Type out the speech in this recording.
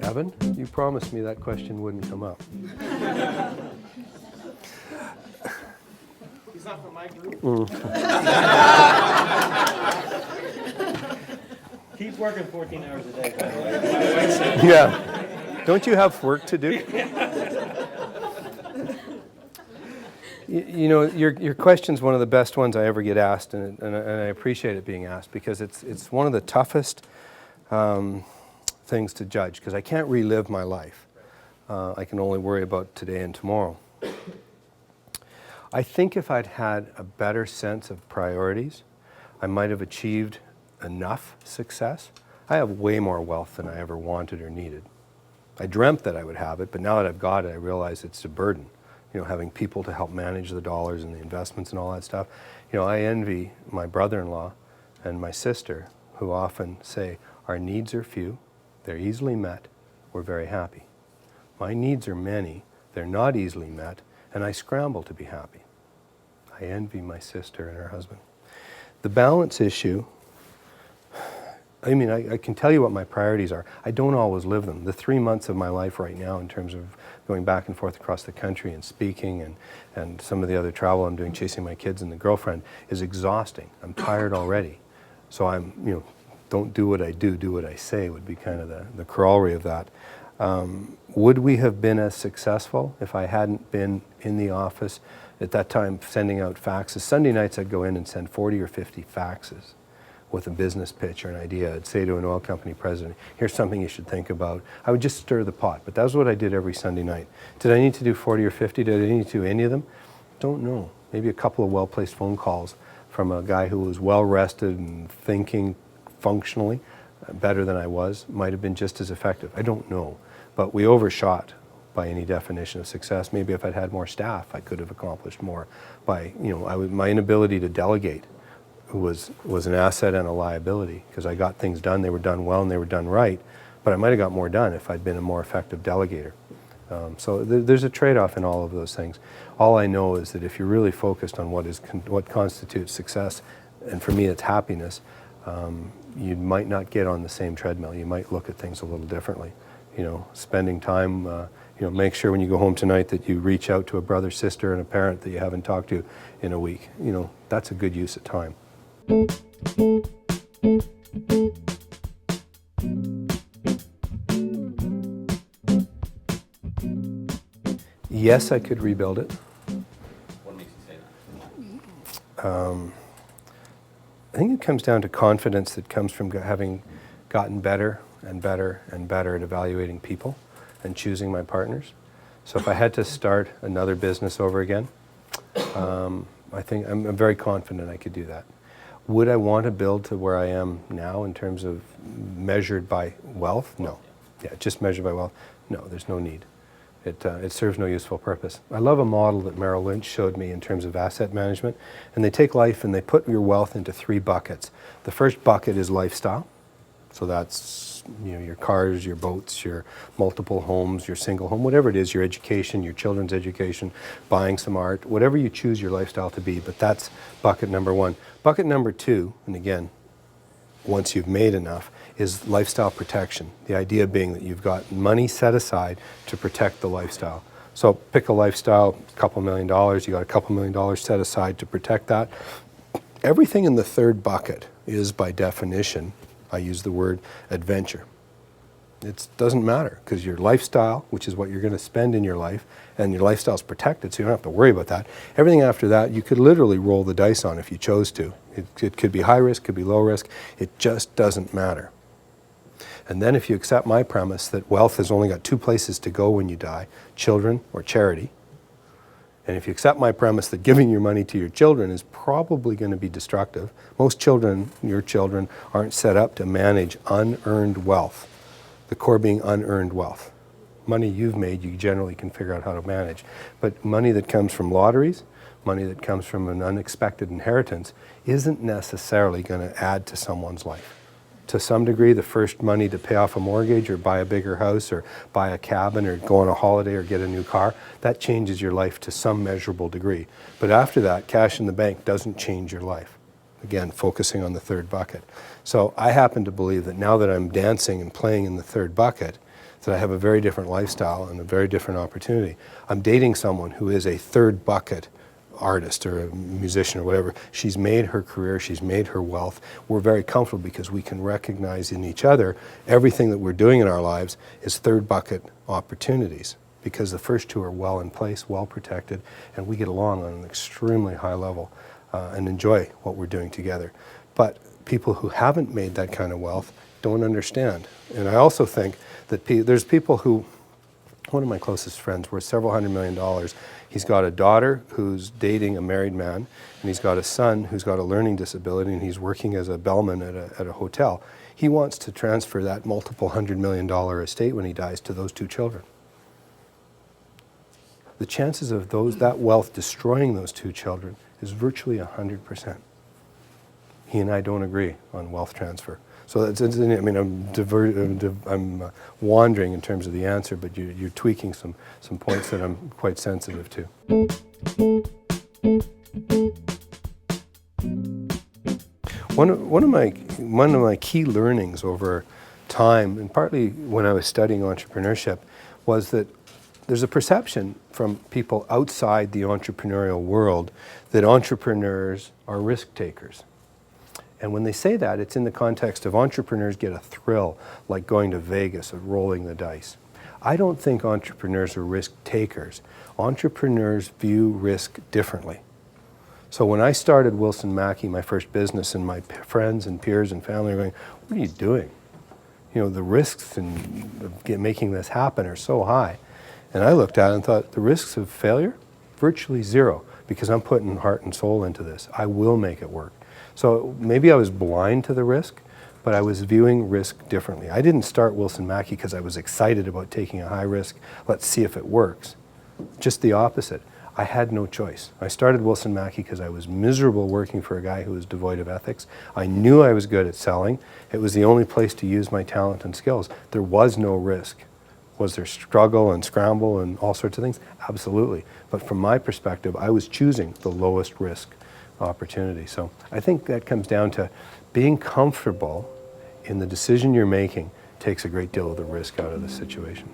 Evan, you promised me that question wouldn't come up. He's not from my group. Keep working 14 hours a day, by the way. Yeah. Don't you have work to do? You know, your question's one of the best ones I ever get asked, and I appreciate it being asked, because it's one of the toughest things to judge, because I can't relive my life. I can only worry about today and tomorrow. I think if I'd had a better sense of priorities, I might have achieved enough success. I have way more wealth than I ever wanted or needed. I dreamt that I would have it, but now that I've got it, I realize it's a burden. You know, having people to help manage the dollars and the investments and all that stuff. You know, I envy my brother-in-law and my sister, who often say, our needs are few, they're easily met, we're very happy. My needs are many, they're not easily met, and I scramble to be happy. I envy my sister and her husband. The balance issue, I mean, I can tell you what my priorities are. I don't always live them. The 3 months of my life right now, in terms of going back and forth across the country and speaking and some of the other travel I'm doing, chasing my kids and the girlfriend, is exhausting. I'm tired already. So I'm, you know, don't do what I do what I say would be kind of the corollary of that. Would we have been as successful if I hadn't been in the office at that time sending out faxes? Sunday nights I'd go in and send 40 or 50 faxes with a business pitch or an idea. I'd say to an oil company president, here's something you should think about. I would just stir the pot, but that was what I did every Sunday night. Did I need to do 40 or 50? Did I need to do any of them? Don't know. Maybe a couple of well-placed phone calls from a guy who was well-rested and thinking functionally better than I was might have been just as effective. I don't know, but we overshot by any definition of success. Maybe if I'd had more staff, I could have accomplished more. By, you know, my inability to delegate was an asset and a liability, because I got things done, they were done well and they were done right, but I might have got more done if I'd been a more effective delegator. So there's a trade-off in all of those things. All I know is that if you're really focused on what constitutes success, and for me it's happiness, you might not get on the same treadmill. You might look at things a little differently. You know, spending time, you know, make sure when you go home tonight that you reach out to a brother, sister, and a parent that you haven't talked to in a week. You know, that's a good use of time. Yes, I could rebuild it. What makes you say that? I think it comes down to confidence that comes from having gotten better and better and better at evaluating people and choosing my partners. So if I had to start another business over again, I think I'm very confident I could do that. Would I want to build to where I am now in terms of measured by wealth? No. Yeah, just measured by wealth? No, there's no need. It serves no useful purpose. I love a model that Merrill Lynch showed me in terms of asset management, and they take life and they put your wealth into 3 buckets. The first bucket is lifestyle. So that's, you know, your cars, your boats, your multiple homes, your single home, whatever it is, your education, your children's education, buying some art, whatever you choose your lifestyle to be, but that's bucket number 1. Bucket number 2, and again, once you've made enough, is lifestyle protection. The idea being that you've got money set aside to protect the lifestyle. So pick a lifestyle, a couple $1 million, you got a couple $1 million set aside to protect that. Everything in the third bucket is, by definition, I use the word adventure. It doesn't matter, because your lifestyle, which is what you're going to spend in your life, and your lifestyle is protected, so you don't have to worry about that. Everything after that, you could literally roll the dice on if you chose to. It could be high risk, could be low risk. It just doesn't matter. And then if you accept my premise that wealth has only got 2 places to go when you die, children or charity, and if you accept my premise that giving your money to your children is probably going to be destructive, most children, your children, aren't set up to manage unearned wealth. The core being unearned wealth. Money you've made, you generally can figure out how to manage. But money that comes from lotteries, money that comes from an unexpected inheritance, isn't necessarily going to add to someone's life. to some degree, the first money to pay off a mortgage or buy a bigger house or buy a cabin or go on a holiday or get a new car, that changes your life to some measurable degree. But after that, cash in the bank doesn't change your life. Again, focusing on the third bucket. So I happen to believe that now that I'm dancing and playing in the third bucket, that I have a very different lifestyle and a very different opportunity. I'm dating someone who is a third bucket artist or a musician or whatever. She's made her career, she's made her wealth. We're very comfortable because we can recognize in each other everything that we're doing in our lives is third bucket opportunities, because the first two are well in place, well protected, and we get along on an extremely high level and enjoy what we're doing together. But people who haven't made that kind of wealth don't understand. And I also think that there's people who, one of my closest friends, worth several $100 million. He's got a daughter who's dating a married man, and he's got a son who's got a learning disability, and he's working as a bellman at a hotel. He wants to transfer that multiple $100 million estate when he dies to those two children. The chances of that wealth destroying those two children is virtually 100%. He and I don't agree on wealth transfer. So I mean, I'm wandering in terms of the answer, but you're tweaking some points that I'm quite sensitive to. One of my key learnings over time, and partly when I was studying entrepreneurship, was that there's a perception from people outside the entrepreneurial world that entrepreneurs are risk takers. And when they say that, it's in the context of entrepreneurs get a thrill, like going to Vegas or rolling the dice. I don't think entrepreneurs are risk takers. Entrepreneurs view risk differently. So when I started Wilson Mackey, my first business, and my friends and peers and family were going, "What are you doing? You know, the risks in making this happen are so high." And I looked at it and thought, the risks of failure? Virtually zero, because I'm putting heart and soul into this. I will make it work. So maybe I was blind to the risk, but I was viewing risk differently. I didn't start Wilson Mackey because I was excited about taking a high risk. Let's see if it works. Just the opposite. I had no choice. I started Wilson Mackey because I was miserable working for a guy who was devoid of ethics. I knew I was good at selling. It was the only place to use my talent and skills. There was no risk. Was there struggle and scramble and all sorts of things? Absolutely. But from my perspective, I was choosing the lowest risk opportunity. So I think that comes down to being comfortable in the decision you're making takes a great deal of the risk out of the situation.